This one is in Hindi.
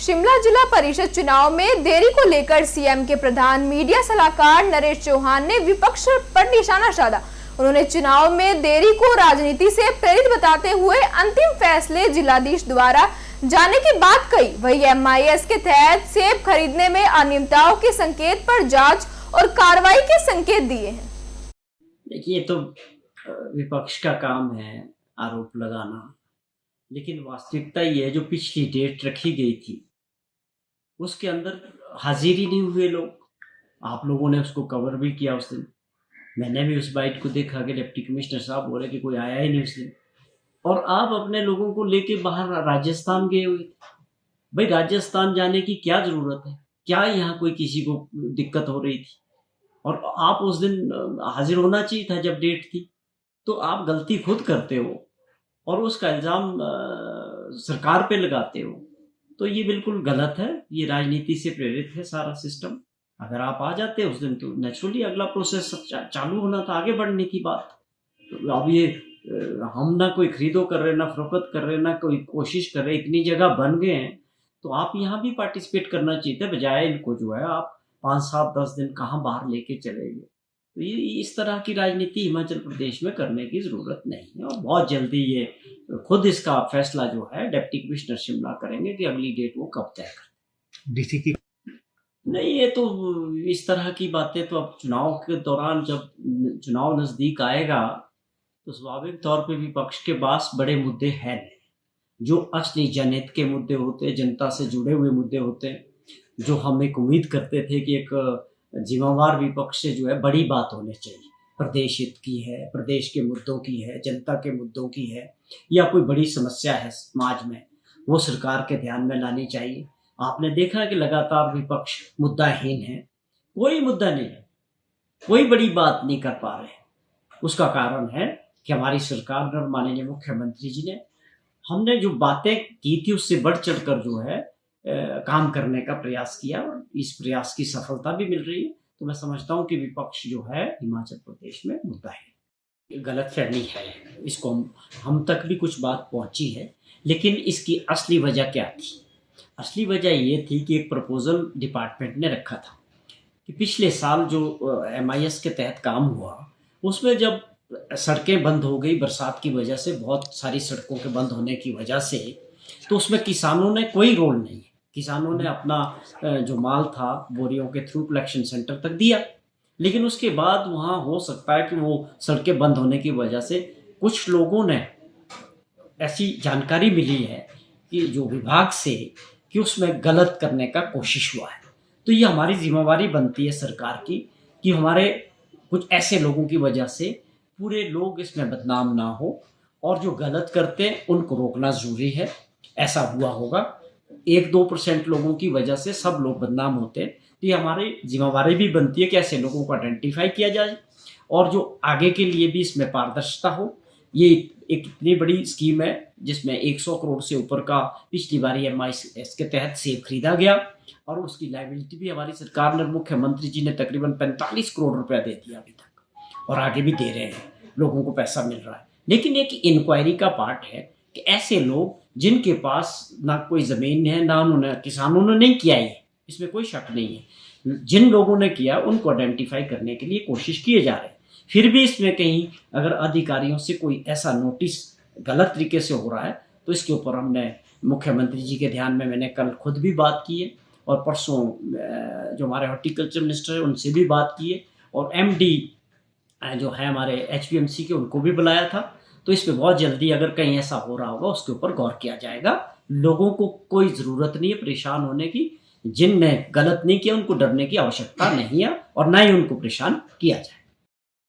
शिमला जिला परिषद चुनाव में देरी को लेकर सीएम के प्रधान मीडिया सलाहकार नरेश चौहान ने विपक्ष पर निशाना साधा। उन्होंने चुनाव में देरी को राजनीति से प्रेरित बताते हुए अंतिम फैसले जिलाधीश द्वारा जाने की बात कही। वही एमआईएस के तहत सेब खरीदने में अनियमितताओं के संकेत पर जांच और कार्रवाई के संकेत दिए हैं। देखिए, तो विपक्ष का काम है आरोप लगाना, लेकिन वास्तविकता ये है जो पिछली डेट रखी गई थी उसके अंदर हाजिर ही नहीं हुए लोग। आप लोगों ने उसको कवर भी किया उस दिन। मैंने भी उस बाइट को देखा कि डिप्टी कमिश्नर साहब बोले कि कोई आया ही नहीं उस दिन, और आप अपने लोगों को लेके बाहर राजस्थान गए हुए। भाई, राजस्थान जाने की क्या जरूरत है? क्या यहाँ कोई किसी को दिक्कत हो रही थी? और आप उस दिन हाजिर होना चाहिए था जब डेट थी। तो आप गलती खुद करते हो और उसका इल्ज़ाम सरकार पे लगाते हो, तो ये बिल्कुल गलत है। ये राजनीति से प्रेरित है सारा सिस्टम। अगर आप आ जाते उस दिन तो नेचुरली अगला प्रोसेस चालू होना था, आगे बढ़ने की बात। तो अब ये हम ना कोई खरीदो कर रहे, ना फरोख्त कर रहे, ना कोई कोशिश कर रहे, इतनी जगह बन गए हैं तो आप यहाँ भी पार्टिसिपेट करना चाहिए था, बजाय इनको जो है आप 5, 7, 10 दिन कहाँ बाहर लेके चले गए। तो ये इस तरह की राजनीति हिमाचल प्रदेश में करने की ज़रूरत नहीं है, और बहुत जल्दी ये खुद इसका फैसला जो है डिप्टी कमिश्नर शिमला करेंगे कि अगली डेट वो कब तय करते। डीसी की नहीं, ये तो इस तरह की बातें तो अब चुनाव के दौरान जब चुनाव नज़दीक आएगा तो स्वाभाविक तौर पे विपक्ष के पास बड़े मुद्दे हैं नहीं। जो असली जनहित के मुद्दे होते हैं, जनता से जुड़े हुए मुद्दे होते हैं, जो हम एक उम्मीद करते थे कि एक जिम्मेवार विपक्ष से जो है बड़ी बात होनी चाहिए, प्रदेश हित की है, प्रदेश के मुद्दों की है, जनता के मुद्दों की है, या कोई बड़ी समस्या है समाज में, वो सरकार के ध्यान में लानी चाहिए। आपने देखा कि लगातार विपक्ष मुद्दाहीन है, कोई मुद्दा नहीं है, कोई बड़ी बात नहीं कर पा रहे। उसका कारण है कि हमारी सरकार और माननीय मुख्यमंत्री जी ने हमने जो बातें की थी उससे बढ़ चढ़ कर जो है काम करने का प्रयास किया, और इस प्रयास की सफलता भी मिल रही है। तो मैं समझता हूँ कि विपक्ष जो है हिमाचल प्रदेश में मुद्दा है, गलतफहमी है, इसको हम तक भी कुछ बात पहुँची है। लेकिन इसकी असली वजह क्या थी? असली वजह ये थी कि एक प्रपोजल डिपार्टमेंट ने रखा था कि पिछले साल जो एमआईएस के तहत काम हुआ उसमें जब सड़कें बंद हो गई बरसात की वजह से, बहुत सारी सड़कों के बंद होने की वजह से, तो उसमें किसानों ने कोई रोल नहीं है। किसानों ने अपना जो माल था बोरियों के थ्रू कलेक्शन सेंटर तक दिया, लेकिन उसके बाद वहाँ हो सकता है कि वो सड़कें बंद होने की वजह से कुछ लोगों ने ऐसी जानकारी मिली है कि जो विभाग से कि उसमें गलत करने का कोशिश हुआ है। तो ये हमारी जिम्मेवारी बनती है सरकार की कि हमारे कुछ ऐसे लोगों की वजह से पूरे लोग इसमें बदनाम ना हो, और जो गलत करते हैं उनको रोकना ज़रूरी है। ऐसा हुआ होगा, 1-2% लोगों की वजह से सब लोग बदनाम होते हैं, तो ये हमारी जिम्मेवारी भी बनती है कि ऐसे लोगों को आइडेंटिफाई किया जाए और जो आगे के लिए भी इसमें पारदर्शिता हो। ये एक इतनी बड़ी स्कीम है जिसमें 100 करोड़ से ऊपर का पिछली बारी एमआईएस के तहत सेब खरीदा गया, और उसकी लायबिलिटी भी हमारी सरकार ने, मुख्यमंत्री जी ने तकरीबन 45 करोड़ रुपया दे दिया अभी तक, और आगे भी दे रहे हैं, लोगों को पैसा मिल रहा है। लेकिन एक इंक्वायरी का पार्ट है कि ऐसे लोग जिनके पास ना कोई ज़मीन है, ना उन्होंने, किसानों ने नहीं किया है, इसमें कोई शक नहीं है, जिन लोगों ने किया उनको आइडेंटिफाई करने के लिए कोशिश किए जा रहे हैं। फिर भी इसमें कहीं अगर अधिकारियों से कोई ऐसा नोटिस गलत तरीके से हो रहा है तो इसके ऊपर हमने मुख्यमंत्री जी के ध्यान में, मैंने कल खुद भी बात की है, और परसों जो हमारे हॉर्टिकल्चर मिनिस्टर है उनसे भी बात की है, और एमडी जो है हमारे एचपीएमसी के उनको भी बुलाया था। तो इस पर बहुत जल्दी अगर कहीं ऐसा हो रहा होगा उसके ऊपर गौर किया जाएगा। लोगों को कोई ज़रूरत नहीं है परेशान होने की, जिनने गलत नहीं किया उनको डरने की आवश्यकता नहीं है, और ना ही उनको परेशान किया जाए।